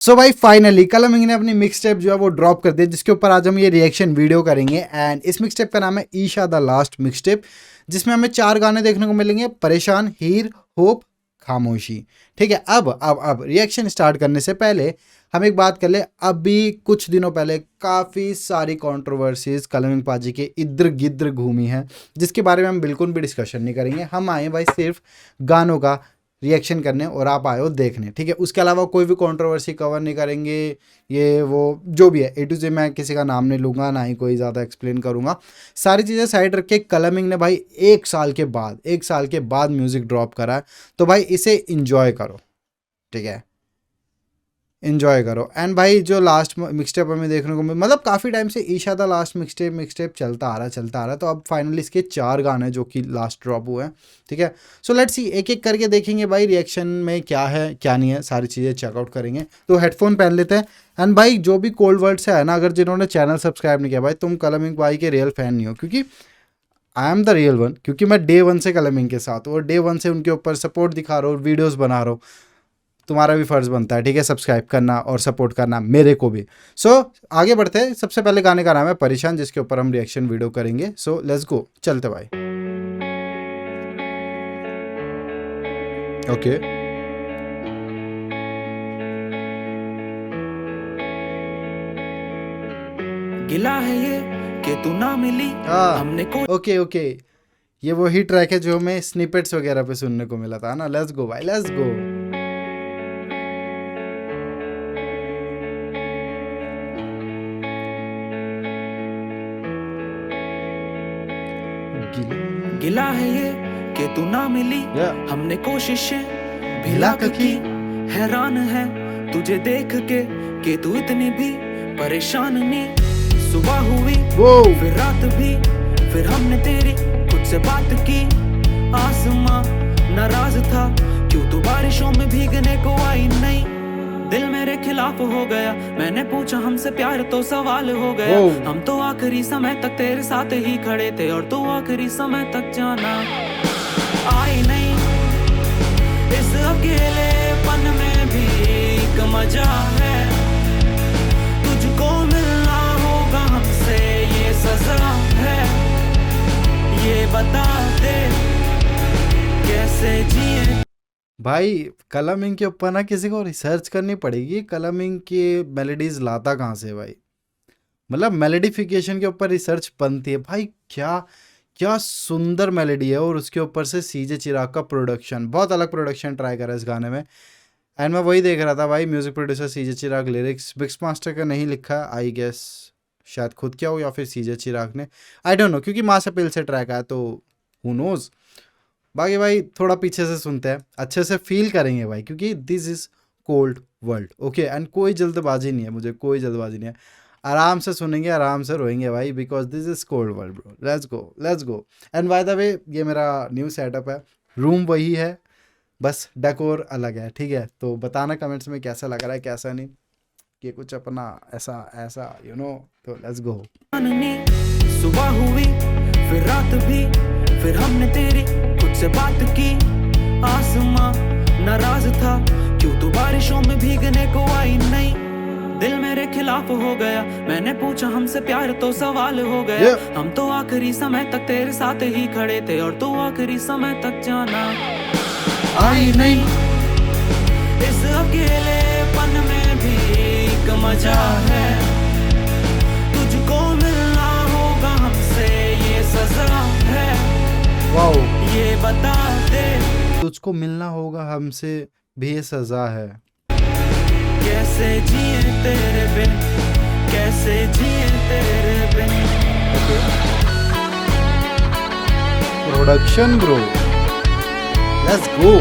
सो भाई फाइनली कलमिंग ने अपनी मिक्स टेप जो है वो ड्रॉप कर दिया, जिसके ऊपर आज हम ये रिएक्शन वीडियो करेंगे। एंड इस मिक्स टेप का नाम है Isha the last mix tape, जिसमें हमें 4 गाने देखने को मिलेंगे, परेशान, हीर, होप, खामोशी। ठीक है, अब रिएक्शन स्टार्ट करने से पहले हम एक बात कर ले। अभी कुछ दिनों पहले काफ़ी सारी कंट्रोवर्सीज कलमिंग पाजी के इधर गिद्र घूमी है, जिसके बारे में हम बिल्कुल भी डिस्कशन नहीं करेंगे। हम आए भाई सिर्फ गानों का रिएक्शन करने और आप आए हो देखने। ठीक है, उसके अलावा कोई भी कंट्रोवर्सी कवर नहीं करेंगे। ये वो जो भी है A to Z मैं किसी का नाम नहीं लूँगा, ना ही कोई ज़्यादा एक्सप्लेन करूँगा। सारी चीज़ें साइड रख के कलमिंग ने भाई 1 साल के बाद म्यूज़िक ड्रॉप करा है, तो भाई इसे इंजॉय करो। ठीक है, इन्जॉय करो। एंड भाई जो लास्ट मिक्सटेप हमें देखने को मतलब काफ़ी टाइम से ईशा द लास्ट मिक्सटेप चलता आ रहा है, तो अब फाइनली इसके 4 गाने जो कि लास्ट ड्रॉप हुए हैं। ठीक है, सो लेट्स सी, एक एक करके देखेंगे भाई रिएक्शन में क्या है क्या नहीं है, सारी चीज़ें चेकआउट करेंगे। तो हेडफोन पहन लेते हैं। एंड भाई जो भी कोल्ड वर्ड से है ना, अगर जिन्होंने चैनल सब्सक्राइब नहीं किया भाई, तुम कलमिंग भाई के रियल फैन नहीं हो, क्योंकि I am the real one, क्योंकि मैं डे 1 से कलमिंग के साथ हूँ और डे 1 से उनके ऊपर सपोर्ट दिखा रहा हूँ, वीडियोज़ बना रहा हूँ। तुम्हारा भी फर्ज बनता है, ठीक है, सब्सक्राइब करना और सपोर्ट करना मेरे को भी। सो आगे बढ़ते हैं। सबसे पहले गाने का नाम है परेशान, जिसके ऊपर हम रिएक्शन वीडियो करेंगे। सो लेट्स गो, चलते भाई। ओके गिला है ये कि तू ना मिली हमने को। ओके ये वही ट्रैक है जो हमें स्निपेट्स वगैरह पे सुनने को मिला था ना। लेट्स गो भाई, लेट्स गो। गिला है ये कि तू ना मिली हमने कोशिशें भी लाख की। हैरान है तुझे देख के कि तू इतनी भी परेशान नहीं। सुबह हुई फिर रात भी, फिर हमने तेरी खुद से बात की। आसमां नाराज था क्यों तू बारिशों में भीगने को आई नहीं। दिल मेरे खिलाफ हो गया, मैंने पूछा हमसे प्यार तो सवाल हो गया। हम तो आखिरी समय तक तेरे साथ ही खड़े थे और तू आखिरी समय तक जाना आई नहीं। इस अकेलेपन में भी एक मजा है, तुझको मिलना होगा हमसे ये सजा है। ये बता दे कैसे जिए। भाई कलमिंग के ऊपर ना किसी को रिसर्च करनी पड़ेगी, कलमिंग की मेलोडीज लाता कहाँ से भाई। मतलब मेलोडिफिकेशन के ऊपर रिसर्च बनती है भाई। क्या सुंदर मेलोडी है, और उसके ऊपर से सीजे चिराग का प्रोडक्शन, बहुत अलग प्रोडक्शन ट्राई करा इस गाने में। एंड मैं वही देख रहा था भाई, म्यूजिक प्रोड्यूसर सीजे चिराग, लिरिक्स मिक्स मास्टर का नहीं लिखा, आई गेस शायद खुद क्या हो या फिर सीजे चिराग ने, आई डोंट नो, क्योंकि माँ से पिल से ट्रैक आया तो हु नोज। बाकी भाई थोड़ा पीछे से सुनते हैं, अच्छे से फील करेंगे भाई, क्योंकि this is cold world. Okay, and कोई जल्दबाजी नहीं है, मुझे कोई जल्दबाजी नहीं है। आराम से सुनेंगे, आराम से रोएंगे भाई, because this is cold world bro. Let's go. And by the way ये मेरा न्यू सेटअप है, रूम वही है, बस डेकोर अलग है। ठीक है, तो बताना कमेंट्स में कैसा लग रहा है कैसा नहीं, कि कुछ अपना ऐसा यू नो। तो लेट्स गो। सुबह हुई फिर रात भी, फिर हमने तेरी खुद से बात की। आसमां नाराज था क्यों तू बारिशों में भीगने को आई नहीं। दिल मेरे खिलाफ हो गया, मैंने पूछा हमसे प्यार तो सवाल हो गया। हम तो आखिरी समय तक तेरे साथ ही खड़े थे और तू आखिरी समय तक जाना आई नहीं। इस अकेलेपन में भी एक मजा है, तुझको मिलना होगा हमसे ये सजा है। वाओ, ये बता दे तुझको मिलना होगा हमसे भी ये सजा है। कैसे जिए तेरे बिन, कैसे जिए तेरे बिन। Production bro, let's go.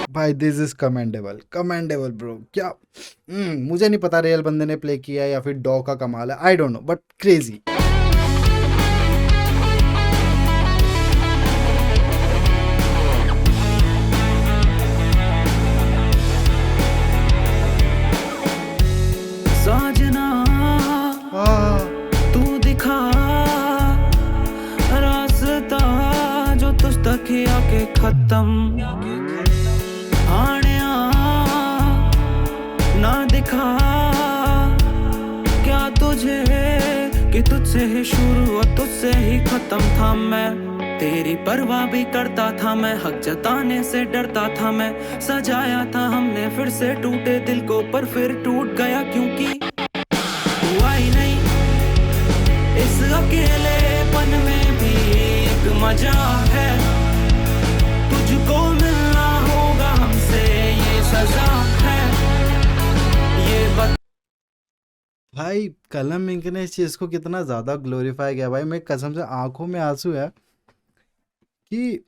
भाई दिस इज कमेंडेबल ब्रो। क्या मुझे नहीं पता रियल बंदे ने प्ले किया है या फिर डॉ का कमाल है, I don't know, but crazy. खत्म आने ना दिखा क्या तुझे कि तुझसे ही शुरू और तुझसे ही खत्म था मैं। तेरी परवाह भी करता था मैं, हक जताने से डरता था मैं। सजाया था हमने फिर से टूटे दिल को, पर फिर टूट गया क्योंकि हुआ ही नहीं। इस अकेलेपन में भी एक मजा है, तुझको मिलना होगा हमसे ये सजा है। ये भाई कलम इंक ने इस चीज़ को कितना ज़्यादा ग्लोरीफाई किया भाई। मैं कसम से आंखों में आंसू है कि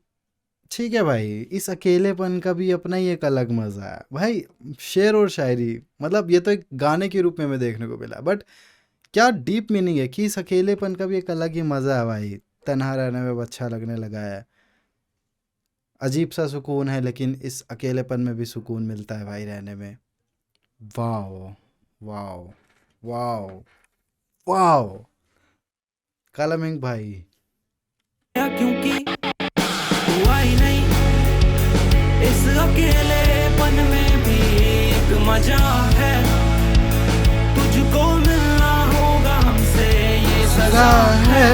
ठीक है भाई, इस अकेलेपन का भी अपना ही एक अलग मज़ा है भाई। शेर और शायरी, मतलब ये तो एक गाने के रूप में हमें देखने को मिला, बट क्या डीप मीनिंग है कि इस अकेलेपन का भी एक अलग ही मज़ा है भाई। तन्हा रहने में अच्छा लगने लगा है, अजीब सा सुकून है, लेकिन इस अकेलेपन में भी सुकून मिलता है भाई रहने में। वाओ वाओ वाओ वाओ कलम इंक भाई। क्योंकि हुआ ही नहीं। इस अकेलेपन में भी एक मजा है, तुझको मिलना होगा हमसे ये सजा है।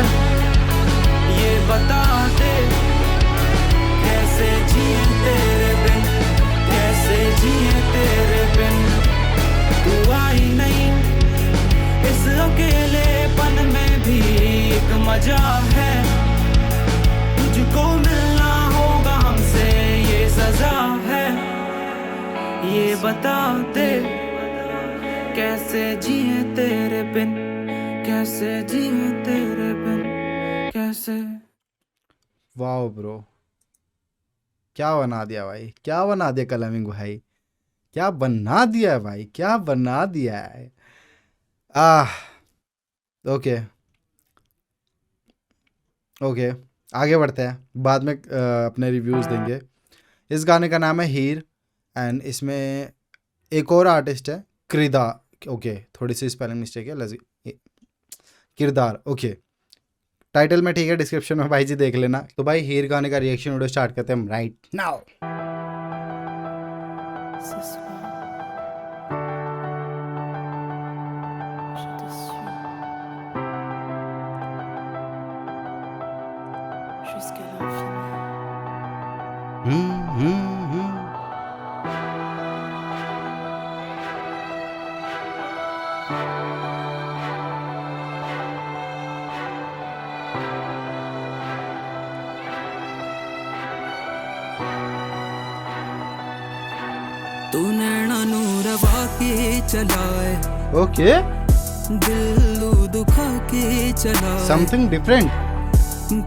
ये बता दे कैसे जिए तेरे बिन, कैसे जिए तेरे बिन। तू आई नहीं। इस अकेलेपन में भी एक मजा है, तुझको मिलना होगा हमसे ये सजा है। ये बता दे कैसे जिए तेरे बिन, कैसे जिए तेरे बिन, कैसे। वाओ ब्रो, क्या बना दिया भाई, क्या बना दिया कलम इंक भाई, क्या बना दिया है भाई, क्या बना दिया है। ओके ओके, आगे बढ़ते हैं, बाद में अपने रिव्यूज़ देंगे। इस गाने का नाम है हीर, एंड इसमें एक और आर्टिस्ट है कृदा। ओके, थोड़ी सी स्पेलिंग मिस्टेक है, किरदार। ओके, टाइटल में ठीक है, डिस्क्रिप्शन में भाई जी देख लेना। तो भाई हीर गाने का रिएक्शन वीडियो स्टार्ट करते हैं हम राइट नाउ। तू नैना नूर वाके चलाए, ओके, दिल दुखा के चलाए, समथिंग डिफरेंट।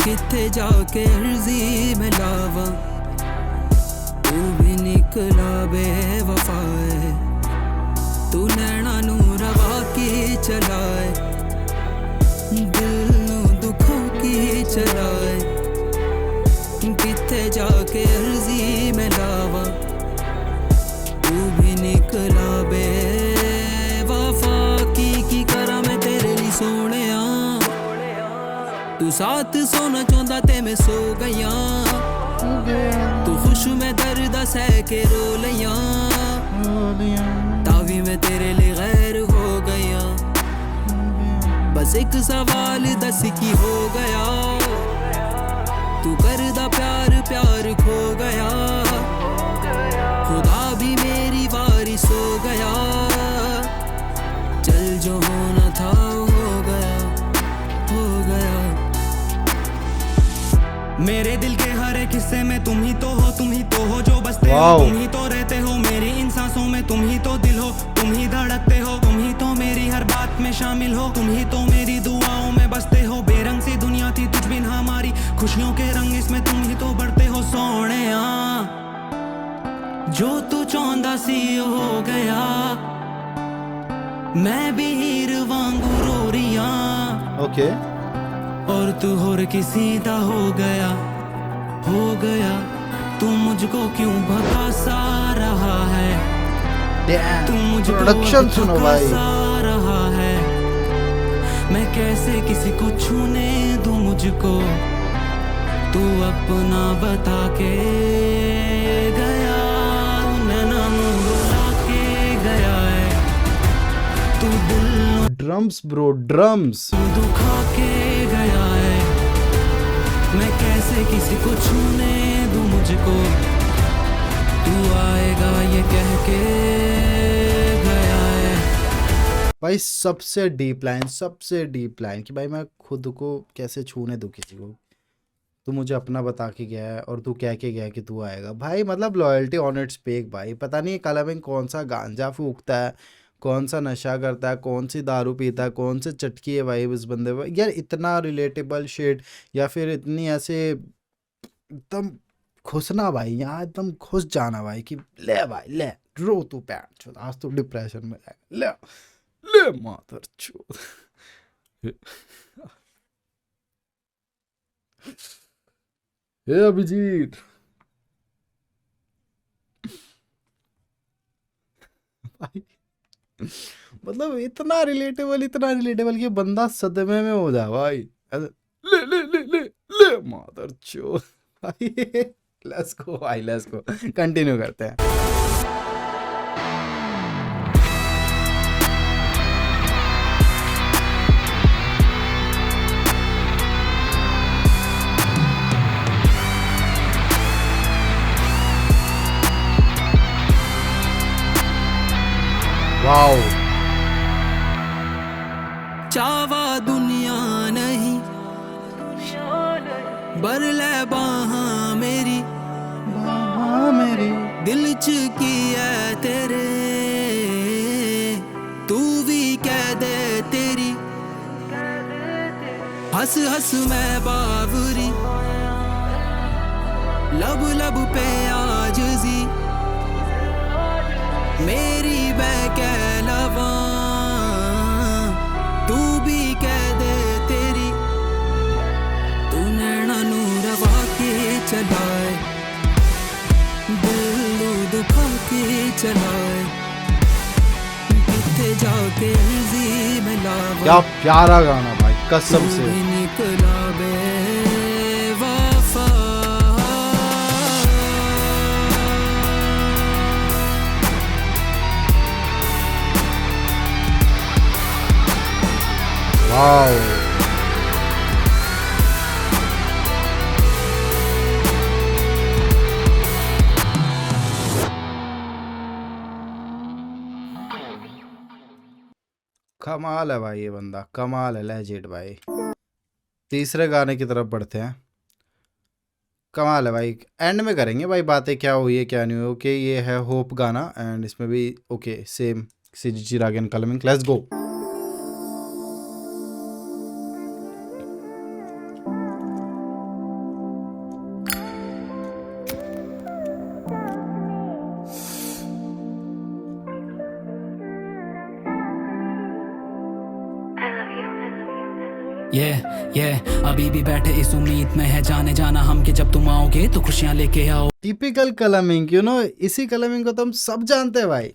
किथे जाके अर्जी में लावा, तू भी निकला बेवफाए। तू नैना नूर वाके चलाए, दिल दुखा के चलाए, किथे जाके अर्जी में लावा, तू भी निकला बेवफा। की करा मैं तेरे लिए सोनिया, तू साथ सोना चाहता ते मैं सो गया। तू खुश में दर्द सह के रो लिया, तावी मैं तेरे लिए गैर हो गया। बस एक सवाल दस की हो गया, तू करदा प्यार प्यार खो गया। खुदा भी मेरी वारिस हो गया, चल जो होना था हो गया, हो गया। मेरे दिल के हर एक हिस्से में तुम ही तो हो, तुम ही तो हो जो बसते हो, तुम ही तो रहते हो मेरी इन सांसों में। तुम ही तो दिल हो, तुम ही धड़कते हो, तुम ही तो मेरी हर बात में शामिल हो। तुम ही तो मेरी दुआओं में बसते हो। बेरंग सी दुनिया थी तुझ बिन हमारी, खुशियों के रंग इसमें तुम ही तो बढ़ते हो। सोनिया जो तू चाहता सी हो गया, मैं भी हीर वांगू रो रिया। ओके, और तू होर किसी दा हो गया, हो गया। तू मुझको क्यों भगा सा रहा है, तू मुझको प्रोडक्शन सुनो भाई। सा रहा है। मैं कैसे किसी को छूने दूं मुझको, तू अपना बता के गया, नैना मुड़ा के गया है, तू दिल ड्रम्स ब्रो, ड्रम्स। दुखा के गया है, मैं कैसे किसी को छूने दूं मुझको, तू आएगा ये कह के गया है। भाई सबसे डीप लाइन, सबसे डीप लाइन कि भाई मैं खुद को कैसे छूने दूं किसी को, तू मुझे अपना बता के गया है और तू कह के गया कि तू आएगा। भाई मतलब लॉयल्टी ऑन इट्स पेक भाई। पता नहीं कलमिंग कौन सा गांजा फूकता है, कौन सा नशा करता है, कौन सी दारू पीता है, कौन से चटकी है भाई इस बंदे पर यार। इतना रिलेटेबल शेड या फिर इतनी ऐसे एकदम खुशना भाई, यहाँ एकदम खुश जाना भाई कि ले भाई ले, रो तू पैंट चो, आज तो डिप्रेशन में जाएगा, ले ले मातर चोद। हे अभिजीत भाई, मतलब इतना रिलेटेबल कि बंदा सदमे में हो जाए भाई। ऐसे, ले ले ले ले ले मादर चोद भाई। लेट्स गो भाई, लेट्स गो, कंटिन्यू करते हैं। वाओ, चावा दुनिया नहीं बरले बाहा मेरी, मेरी दिल च की है तेरे, तू भी कह दे तेरी, हंस हंस मैं बावरी, लब लब पे आजिज़ी, मेरी बहलवा, तू भी कह दे तेरी, तू नैना नू रवा के चलाए, दिल दुखा के चलाए, किथे जाके जी में लावा, क्या प्यारा गाना भाई कसम से। निकला बेवफा। वाओ, कमाल है भाई, ये बंदा कमाल है, लेजेंड भाई। तीसरे गाने की तरफ बढ़ते हैं। कमाल है भाई, एंड में करेंगे भाई बातें क्या हुई है क्या नहीं हुई। ओके, ये है होप गाना एंड इसमें भी ओके सेम सीजी रागन कलमिंग। Let's go. अभी भी बैठे इस उम्मीद में है जाने जाना हम कि जब तुम आओगे तो खुशियां लेके आओ। टिपिकल कलमिंग, यू नो, इसी कलमिंग को तो हम सब जानते हैं भाई।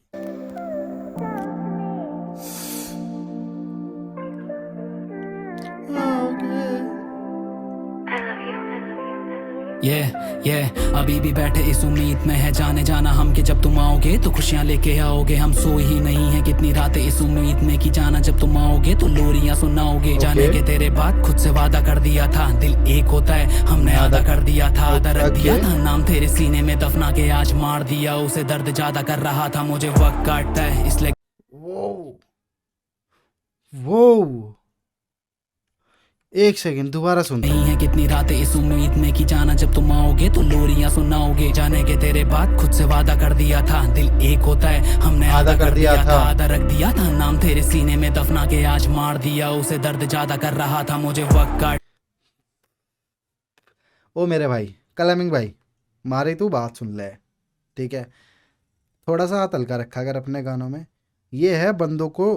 अभी भी बैठे इस उम्मीद में है जाने जाना हम कि जब तुम आओगे तो खुशियां लेके आओगे। हम सोए ही नहीं है कितनी रातें इस उम्मीद में कि जाना जब तुम आओगे तो लोरियां सुनाओगे। जाने के तेरे बाद खुद से वादा कर दिया था, दिल एक होता है हमने आधा कर दिया था, आधा रख दिया था, नाम तेरे सीने में दफना के आज मार दिया उसे। दर्द ज्यादा कर रहा था मुझे वक्त काटता है इसलिए। वो एक सेकंड दोबारा सुन। नहीं है कितनी रातें इस उम्मीद में कि जाना जब तुम आओगे तो लोरियां सुनाओगे। जाने के तेरे बाद खुद से वादा कर दिया था, दिल एक होता है हमने आधा कर दिया था, आधा रख दिया था, नाम तेरे सीने में दफना के आज मार दिया उसे। दर्द ज्यादा कर रहा था मुझे वक्त काट। ओ मेरे भाई कलमिंग भाई, मारी तू बात सुन ले, ठीक है? थोड़ा सा हाथ हल्का रखा कर अपने गानों में। ये है बंदों को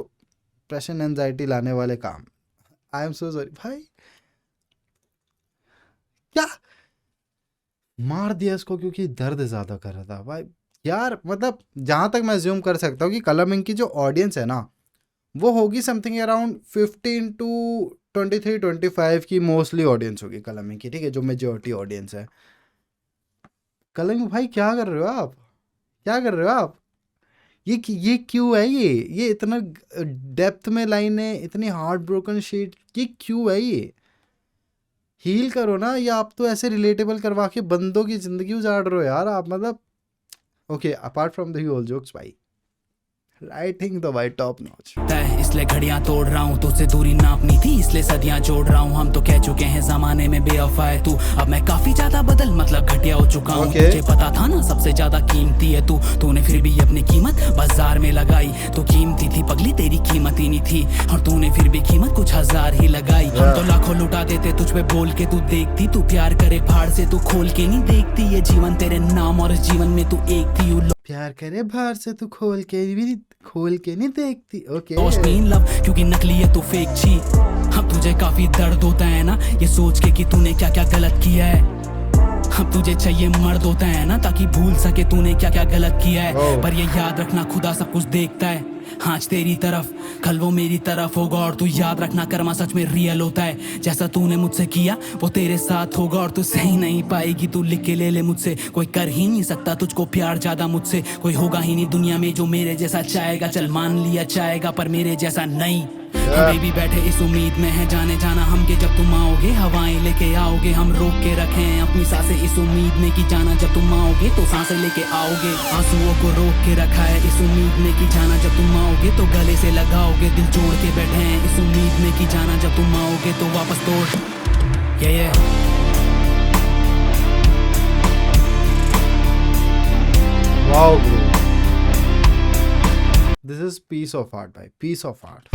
प्रेशर एंजाइटी लाने वाले काम। आई एम सो सॉरी भाई, क्या मार दिया इसको क्योंकि दर्द ज्यादा कर रहा था भाई। यार मतलब जहां तक मैं ज्यूम कर सकता हूँ कि कलमिंग की जो ऑडियंस है ना, वो होगी समथिंग अराउंड 15 टू 23-25 की मोस्टली ऑडियंस होगी कलमी की, ठीक है, जो मेजॉरिटी ऑडियंस है। कलमी भाई क्या कर रहे हो आप, क्या कर रहे हो आप? ये क्यों है, ये इतना डेप्थ में लाइन है, इतनी हार्ट ब्रोकन शीट, ये क्यों है? ये हील करो ना, या आप तो ऐसे रिलेटेबल करवा के बंदों की ज़िंदगी उजाड़ रहे हो यार आप, मतलब okay apart from the whole jokes भाई, राइटिंग तो भाई टॉप नॉच। इसलिए घड़ियां तोड़ रहा हूँ, तुझसे दूरी नापनी थी इसलिए सदियां जोड़ रहा हूँ। हम तो कह चुके हैं जमाने में बेवफा है तू, अब मैं काफी ज्यादा बदल मतलब घटिया हो चुका हूँ। तुझे पता था ना सबसे ज्यादा कीमती है तू, तूने फिर भी अपनी कीमत बाजार में लगाई। तू कीमती थी पगली, तेरी कीमत ही नहीं थी, और तूने फिर भी कीमत कुछ हजार ही लगाई। हम तो लाखों लुटा देते तुझ पे बोल के, तू देखती तू प्यार करे फाड़ से, तू खोल के नहीं देखती ये जीवन तेरे नाम, और इस जीवन में तू एक थी। प्यार करे बाहर से, तू खोल के नहीं देखती। ओके लव क्योंकि नकली है तू फेक छी। अब तुझे काफी दर्द होता है ना ये सोच के कि तूने क्या क्या गलत किया है। अब तुझे चाहिए मर्द होता है ना ताकि भूल सके तूने क्या क्या गलत किया है। पर ये याद रखना खुदा सब कुछ देखता है, आज तेरी तरफ कल वो मेरी तरफ होगा। और तू याद रखना कर्मा सच में रियल होता है, जैसा तूने मुझसे किया वो तेरे साथ होगा। और तू सही नहीं पाएगी, तू लिख के ले ले मुझसे, कोई कर ही नहीं सकता तुझको प्यार ज्यादा मुझसे। कोई होगा ही नहीं दुनिया में जो मेरे जैसा चाहेगा, चल मान लिया चाहेगा पर मेरे जैसा नहीं। हम भी बैठे इस उम्मीद में है जाने जाना हम के जब तुम आओगे, हवाएं लेके आओगे। हम रोक के रखे हैं अपनी सांसें इस उम्मीद में कि जाना जब तुम आओगे तो सांसें लेके आओगे। आंसुओं को रोक के रखा है इस उम्मीद में कि जाना जब तुम आओगे तो गले से लगाओगे। दिल जोड़ के बैठे हैं इस उम्मीद में कि जाना जब तुम आओगे तो वापस तोड़। ये wow bro, this is peace of art भाई, पीस ऑफ आर्ट।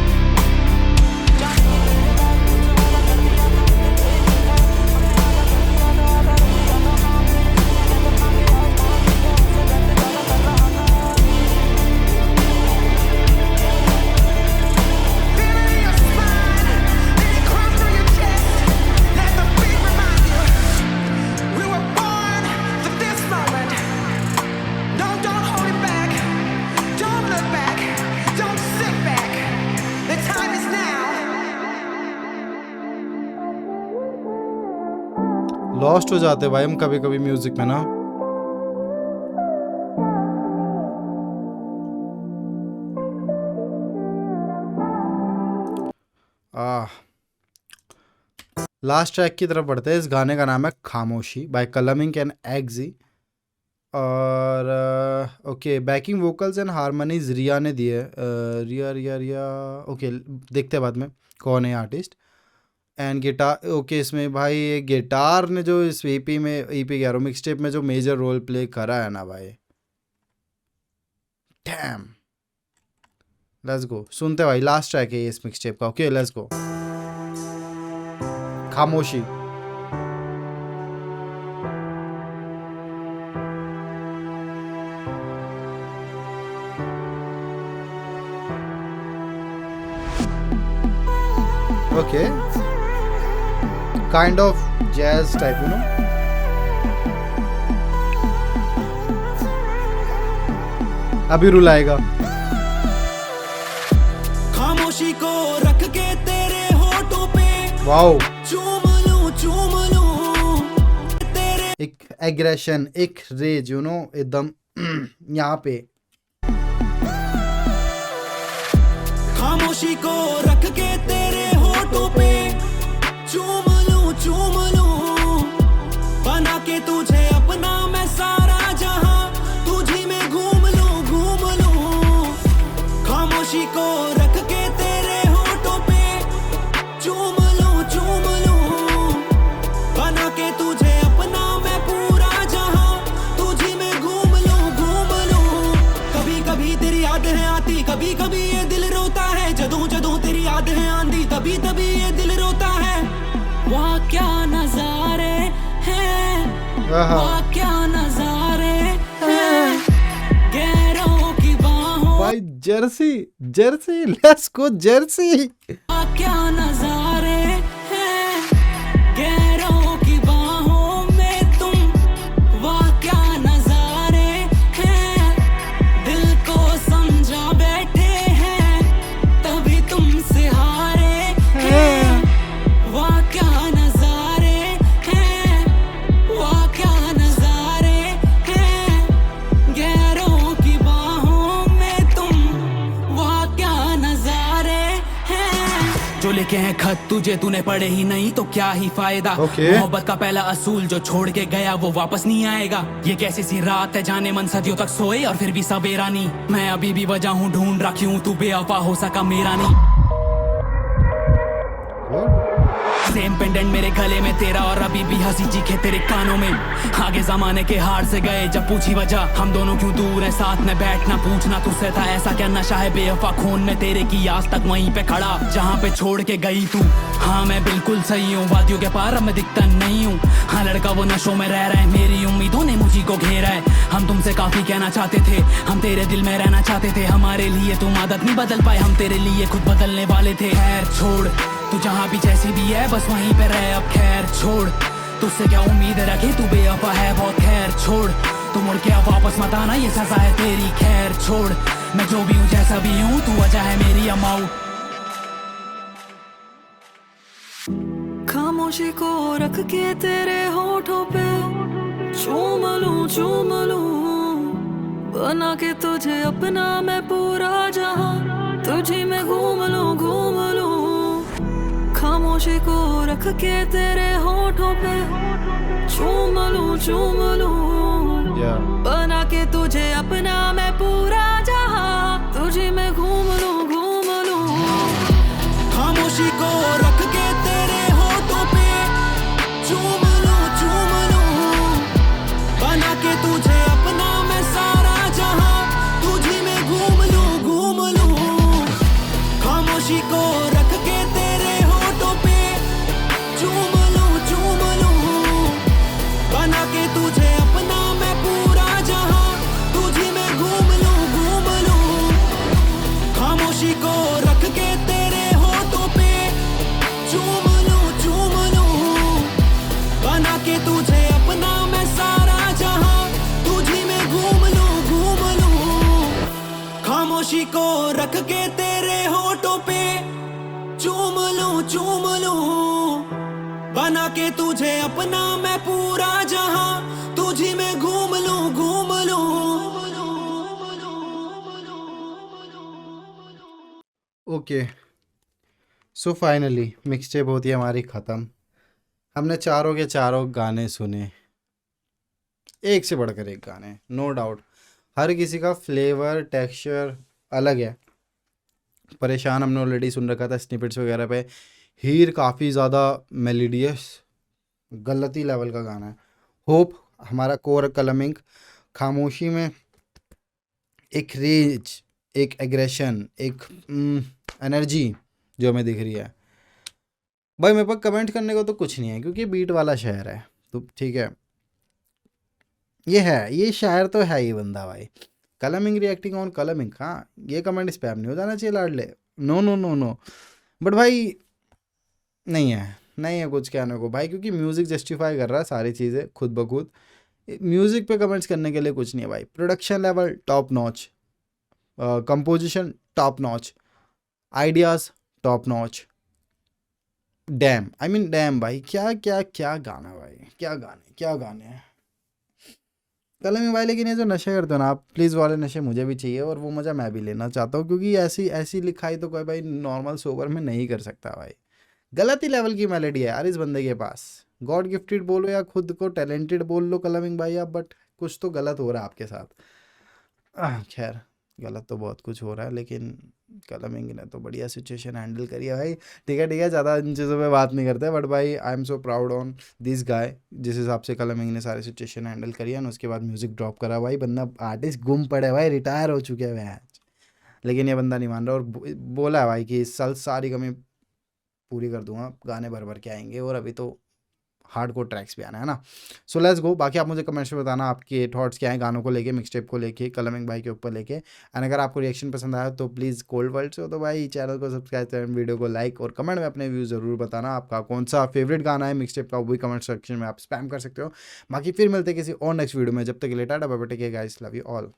लॉस्ट हो जाते भाई हम कभी कभी म्यूजिक में ना। लास्ट ट्रैक की तरफ बढ़ते हैं। इस गाने का नाम है खामोशी बाय कलमिंग एंड एग्जी। और okay backing vocals and harmonies Riya ने दिए। रिया ओके देखते हैं बाद में कौन है आर्टिस्ट। एंड गिटार ओके इसमें भाई ये गिटार ने जो इस ईपी कह रहा हूँ मिक्स टेप में जो मेजर रोल प्ले करा है ना भाई, डैम। लेट्स गो सुनते भाई, लास्ट ट्रैक है ये इस मिक्स टेप का। ओके लेट्स गो खामोशी। Okay kind of jazz type, you know. अभी रुलाएगा। खामोशी को रख के तेरे होठों पे वाओ चूम लूं तेरे। एक एग्रेशन, एक रेज, यू नो, एकदम यहाँ पे। खामोशी को रख के तेरे होठों पे चूम लूं बना के तुझे अपना मैं सारा जहां तुझी में घूम लूं। खामोशी को रख के तेरे होठों पे चूम लूं बना के तुझे अपना मैं पूरा जहां तुझी में घूम लूं। कभी कभी तेरी यादें आती, कभी कभी ये दिल रोता है। जदों तेरी यादें आंधी तभी ये दिल रोता है। वाह क्या नजारे हैं, वाह क्या नजारे हैं, गैरों की बाहों भाई जर्सी लेट्स गो जर्सी। वाह क्या नजारे हैं, गैरों की बाहों में तुम, वाह क्या नजारे हैं, दिल को समझा बैठे हैं तभी जो लिखे हैं खत तुझे, तूने पढ़े ही नहीं तो क्या ही फायदा। Okay. मोहब्बत का पहला असूल जो छोड़ के गया वो वापस नहीं आएगा। ये कैसी सी रात है जाने मन सदियों तक सोए और फिर भी सवेरा नहीं। मैं अभी भी वजह हूँ ढूंढ रहा क्यों तू बेवफा हो सका मेरा नहीं। सेम पेंडेंट मेरे गले में तेरा और अभी भी हंसी चीखे तेरे कानों में। आगे जमाने के हार से गए जब पूछी वजह, हम दोनों क्यों दूर है साथ में बैठना पूछना तुझसे था। ऐसा क्या नशा है बेवफा खून में तेरे की आज तक वहीं पे खड़ा जहाँ पे छोड़ के गई तू। हाँ मैं बिल्कुल सही हूँ, वादियों के पार अब मैं दिखता नहीं हूँ। हाँ लड़का वो नशों में रह रहा है, मेरी उम्मीदों ने मुझी को घेरा है। हम तुमसे काफी कहना चाहते थे, हम तेरे दिल में रहना चाहते थे। हमारे लिए तुम आदत नहीं बदल पाए, हम तेरे लिए खुद बदलने वाले थे। खैर छोड़ तू जहाँ भी जैसी भी है बस वहीं पे रह अब। खैर छोड़ तुझसे क्या उम्मीद रखे, तू बेवफा है बहुत। खैर छोड़ तू मुड़ के अब वापस मत आना, ये सजा है तेरी। खैर छोड़ मैं जो भी हूँ जैसा भी हूँ, तू वजह है मेरी अमाऊ। खामोशी को रख के तेरे होठों पे चूम लूं, बना के तुझे अपना मैं पूरा जहां तुझी में घूम लूं। खामोशी को रख के तेरे होठों पे चूम लूं, बना के तुझे अपना मैं पूरा जहां तुझी में घूम लूं। खामोशी को रख के तेरे होठों पे चूम लूं, बना के तुझे अपना मैं सारा जहां तुझी में घूम लूं। खामोशी को रख के तेरे होठों पे चूम लूं, बना के तुझे अपना मैं पूरा जहां तुझी में घूम लूं। खामोशी को रख के तेरे होठों पे चूम लूं, बना के तुझे अपना मैं सारा जहां तुझी में घूम लूं। खामोशी को रख के तेरे होठों पे चूम लूं, बना के तुझे अपना मैं पूरा जहां तुझी में घूम लूं। Okay so finally mix tape होती है हमारी ख़त्म। हमने चारों के चारों गाने सुने, एक से बढ़कर एक गाने, नो डाउट। हर किसी का फ्लेवर टेक्सचर अलग है। परेशान हमने ऑलरेडी सुन रखा था स्निपेट्स वगैरह पे। हीर काफ़ी ज़्यादा मेलोडियस गलती लेवल का गाना है। होप हमारा कोर कलमिंग। खामोशी में एक रेज, एक एग्रेशन, एक एनर्जी जो हमें दिख रही है। भाई मेरे पास कमेंट करने को तो कुछ नहीं है क्योंकि बीट वाला शायर है तो ठीक है, ये शायर तो है ही बंदा भाई। कलमिंग रिएक्टिंग ऑन कलमिंग, हाँ ये कमेंट स्पैम नहीं हो जाना चाहिए लाडले। नो बट भाई नहीं है कुछ कहने को भाई, क्योंकि म्यूज़िक जस्टिफाई कर रहा है सारी चीज़ें खुद ब खुद। म्यूज़िक पे कमेंट्स करने के लिए कुछ नहीं है भाई। Production level top notch, composition top notch, ideas top notch. Dam भाई, क्या गाना भाई, क्या गाने हैं कलमिंग भाई। लेकिन ये जो नशे करते हो ना आप, प्लीज़ वाले नशे मुझे भी चाहिए और वो मज़ा मैं भी लेना चाहता हूँ, क्योंकि ऐसी लिखाई तो कोई भाई नॉर्मल सोबर में नहीं कर सकता भाई। गलत ही लेवल की मेलोडी है यार इस बंदे के पास। गॉड गिफ्टेड बोलो या खुद को टैलेंटेड बोल लो कलमिंग भाई आप, बट कुछ तो गलत हो रहा है आपके साथ। खैर गलत तो बहुत कुछ हो रहा है, लेकिन कलमिंग ने तो बढ़िया सिचुएशन हैंडल करी है भाई। ठीक है ज़्यादा इन चीज़ों पे बात नहीं करते, बट भाई I am so proud on this guy. जिस हिसाब से कलमिंग ने सारी सिचुएशन हैंडल करी है ना, उसके बाद म्यूज़िक ड्रॉप करा भाई। बंदा आर्टिस्ट गुम पड़े भाई, रिटायर हो चुके हैं आज, लेकिन ये बंदा नहीं मान रहा और बोला है भाई कि इस साल सारी कमी पूरी कर दूंगा, गाने भर के आएंगे और अभी तो हार्डकोर ट्रैक्स भी आना है ना। So let's go. बाकी आप मुझे कमेंट्स में बताना आपके थॉट्स क्या हैं गानों को लेके, मिक्स टेप को लेके, कलमिंग भाई के ऊपर लेके। एंड अगर आपको रिएक्शन पसंद आया तो प्लीज़ कोल्ड वर्ल्ड से हो तो भाई चैनल को सब्सक्राइब करें, वीडियो को लाइक और कमेंट में अपने व्यूज़ ज़रूर बताना। आपका कौन सा फेवरेट गाना है मिक्स टेप का, वो भी कमेंट सेक्शन में आप स्पैम कर सकते हो। बाकी फिर मिलते हैं किसी और नेक्स्ट वीडियो में, जब तक के लिए tata bye bye, take care guys, love you all.